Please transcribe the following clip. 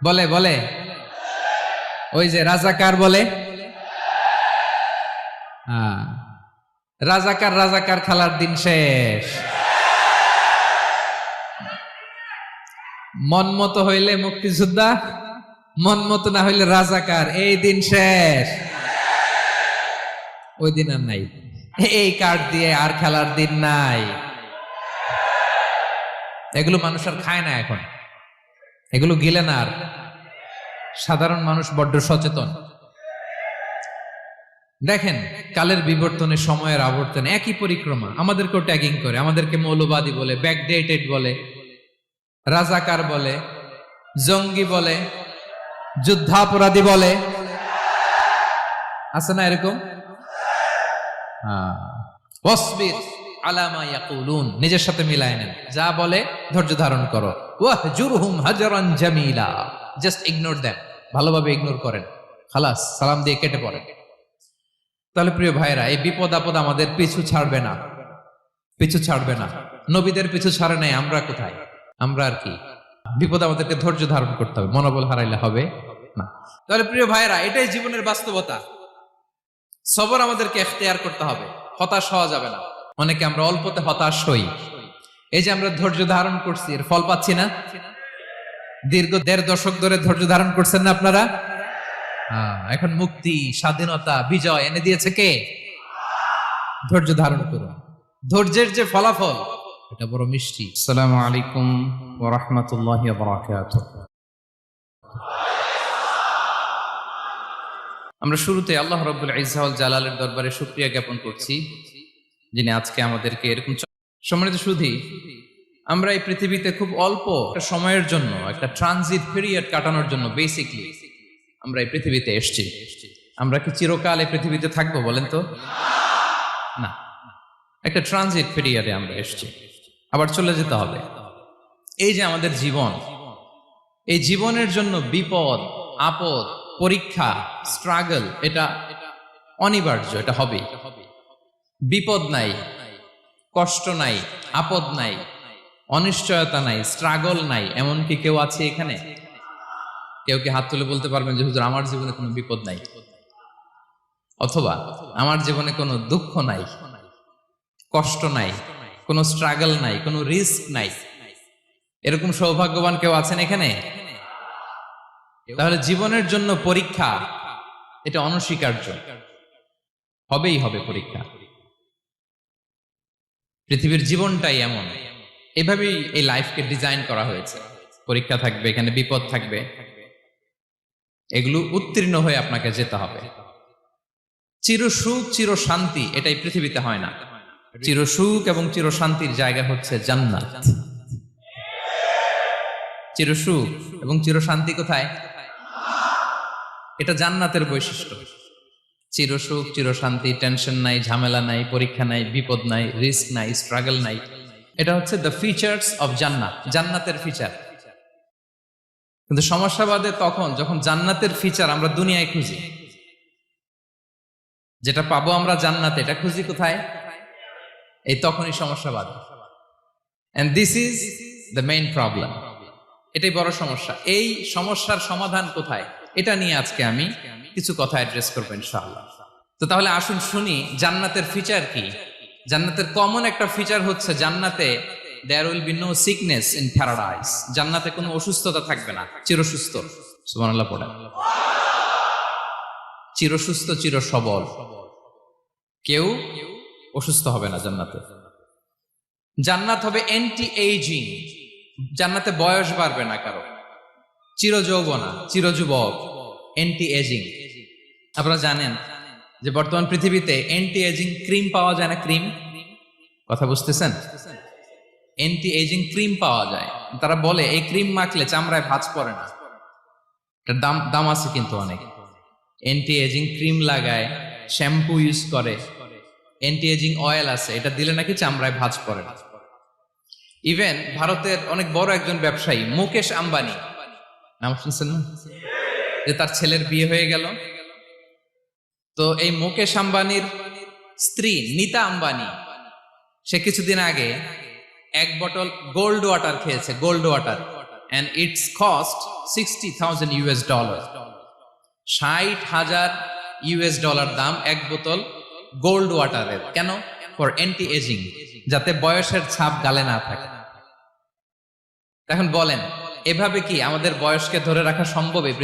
বলে বলে ওই যে রাজাকার বলে। হ্যাঁ, রাজাকার রাজাকার খেলার দিন শেষ। মন মতো হইলে মুক্তিযোদ্ধা, মন মতো না হইলে রাজাকার, এই দিন শেষ। ওই দিন আর নাই, এই কার্ড দিয়ে আর খেলার দিন নাই। এগুলো মানুষ আর খায় না এখন, এগুলো গিলে না আর। সাধারণ মানুষ বড্ড সচেতন। দেখেন, কালের বিবর্তনে, সময়ের আবর্তনে একই পরিক্রমা আমাদেরকেও ট্যাগিং করে, আমাদেরকে মৌলবাদী বলে, ব্যাকডেটেড বলে, রাজাকার বলে, জঙ্গি বলে, যুদ্ধাপরাধী বলে। আছে না এরকম? ওয়াসবির আলা মা ইয়াকুলুন, নিজের সাথে মিলায় নেন, যা বলে ধৈর্য ধারণ করো। ওয়াহজুরহুম হাজরান জামিলা, জাস্ট ইগনোর দেম, ভালোভাবে ইগনোর করেন, খালাস, সালাম দিয়ে কেটে পড়েন। তাহলে প্রিয় ভাইরা, এই বিপদ আপদ আমাদের পিছু ছাড়বে না, পিছু ছাড়বে না। নবীদের পিছু ছাড়ে নাই, আমরা কোথায়? আমরা আর কি? বিপদ আমাদেরকে ধৈর্য ধারণ করতে হবে, মনোবল হারাইলে হবে না। তাহলে প্রিয় ভাইরা, এটাই জীবনের বাস্তবতা। সবর আমাদেরকে এখতিয়ার করতে হবে, হতাশ হওয়া যাবে না। অনেকে আমরা অল্পতে হতাশ হই। এই যে আমরা ধৈর্য ধারণ করছি, এর ফল পাচ্ছি না। দীর্ঘ 1.5 দশক ধরে ধৈর্য ধারণ করছেন না আপনারা? এখন মুক্তি, স্বাধীনতা, বিজয় এনে দিয়েছে কে? ধৈর্য ধারণ করুন। ধৈর্যের যে ফলাফল, এটা বড় মিষ্টি। আসসালামু আলাইকুম ওয়া রাহমাতুল্লাহি ওয়া বারাকাতুহু। আমরা শুরুতে আল্লাহ রাব্বুল ইজ্জা ওয়াল জালালের দরবারে শুকরিয়া জ্ঞাপন করছি, যিনি আজকে আমাদেরকে এরকম সম্মানিত সুধী, আমরা এই পৃথিবীতে খুব অল্প একটা সময়ের জন্য, একটা ট্রানজিট পিরিয়ড কাটানোর জন্য বেসিকলি আমরা এই পৃথিবীতে এসেছি। আমরা কি চিরকাল এই পৃথিবীতে থাকবো বলেন তো? না, একটা ট্রানজিট পিরিয়ডে আমরা এসেছি, আবার চলে যেতে হবে। এই যে আমাদের জীবন, এই জীবনের জন্য বিপদ আপদ, পরীক্ষা, স্ট্রাগল, এটা অনিবার্য, এটা হবেই। বিপদ নাই, কষ্ট নাই, আপদ নাই, অনিশ্চয়তা নাই, স্ট্রাগল নাই, এমনকি কেউ আছে এখানে? কেউ কি হাত তুলে বলতে পারবেন যে হুজুর আমার জীবনে কোনো বিপদ নাই, অথবা আমার জীবনে কোনো দুঃখ নাই, কষ্ট নাই, কোনো স্ট্রাগল নাই, কোনো রিস্ক নাই? এরকম সৌভাগ্যবান কেউ আছেন এখানে? তাহলে জীবনের জন্য পরীক্ষা, এটা অনস্বীকার্য, হবেই হবে পরীক্ষা। পৃথিবীর জীবনটাই এমন, এভাবেই এই লাইফকে ডিজাইন করা হয়েছে। পরীক্ষা থাকবে, এখানে বিপদ থাকবে, এগুলো উত্তীর্ণ হয়ে আপনাকে যেতে হবে। চির সুখ চির শান্তি এটাই পৃথিবীতে হয় না। চির সুখ এবং চির শান্তির জায়গা হচ্ছে জান্নাত। চির সুখ এবং চির শান্তি কোথায়? এটা জান্নাতের বৈশিষ্ট্য। চির সুখ চির শান্তি, টেনশন নাই, ঝামেলা নাই, পরীক্ষা নাই, বিপদ নাই, রিস্ক নাই, স্ট্রাগল নাই, এটা হচ্ছে দ্য ফিচার্স অফ জান্নাত, জান্নাতের ফিচার। কিন্তু সমস্যাবাদে তখন যখন জান্নাতের ফিচার আমরা দুনিয়ায় খুঁজি, যেটা পাবো আমরা জান্নাতে, এটা খুঁজি কোথায়? এই তখনই সমস্যাবাদ। And this is the main problem. এটাই বড় সমস্যা। এই সমস্যার সমাধান কোথায়, এটা নিয়ে আজকে আমি কিছু কথা অ্যাড্রেস করবো ইনশাআল্লাহ। তো তাহলে আসুন শুনি জান্নাতের ফিচার কি। জান্নাতের কমন একটা ফিচার হচ্ছে জান্নাতে there will be no sickness in paradise. জান্নাতে কোনো অসুস্থতা থাকবে না, চিরসুস্থ। সুবহানাল্লাহ পড়েন। চিরসুস্থ চির সবল, কেউ অসুস্থ হবে না জান্নাতে। জান্নাত হবে অ্যান্টি এইজিং, জান্নাতে বয়স বাড়বে না কারো, চির যৌবনা, চির যুবক, অ্যান্টি এজিং। আপনারা জানেন যে বর্তমান পৃথিবীতে অ্যান্টি এজিং ক্রিম পাওয়া যায় না? ক্রিম, কথা বুঝতেছেন? অ্যান্টি এজিং ক্রিম পাওয়া যায়। তারা বলে এই ক্রিম মাখলে চামড়ায় ভাঁজ পড়ে না। এটার দাম আছে কিন্তু অনেক। অ্যান্টি এজিং ক্রিম লাগায়, শ্যাম্পু ইউজ করে, অ্যান্টি এজিং অয়েল আছে, এটা দিলে নাকি চামড়ায় ভাঁজ পড়ে না। ইভেন ভারতের অনেক বড় একজন ব্যবসায়ী মুকেশ আম্বানি, নাম শুনছেন না? যে তার ছেলের বিয়ে হয়ে গেল, তো এই মুকেশ আম্বানির স্ত্রী নীতা আম্বানি, সে কিছুদিন আগে 1 বোতল গোল্ড ওয়াটার খেয়েছে। Gold water and its cost $60,000 $60,000 দাম এক বোতল গোল্ড ওয়াটারের। কেন? ফর অ্যান্টি এজিং, যাতে বয়সের ছাপ গালে না থাকে। এখন বলেন, এভাবে কি আমাদের বয়সকে ধরে রাখা সম্ভব?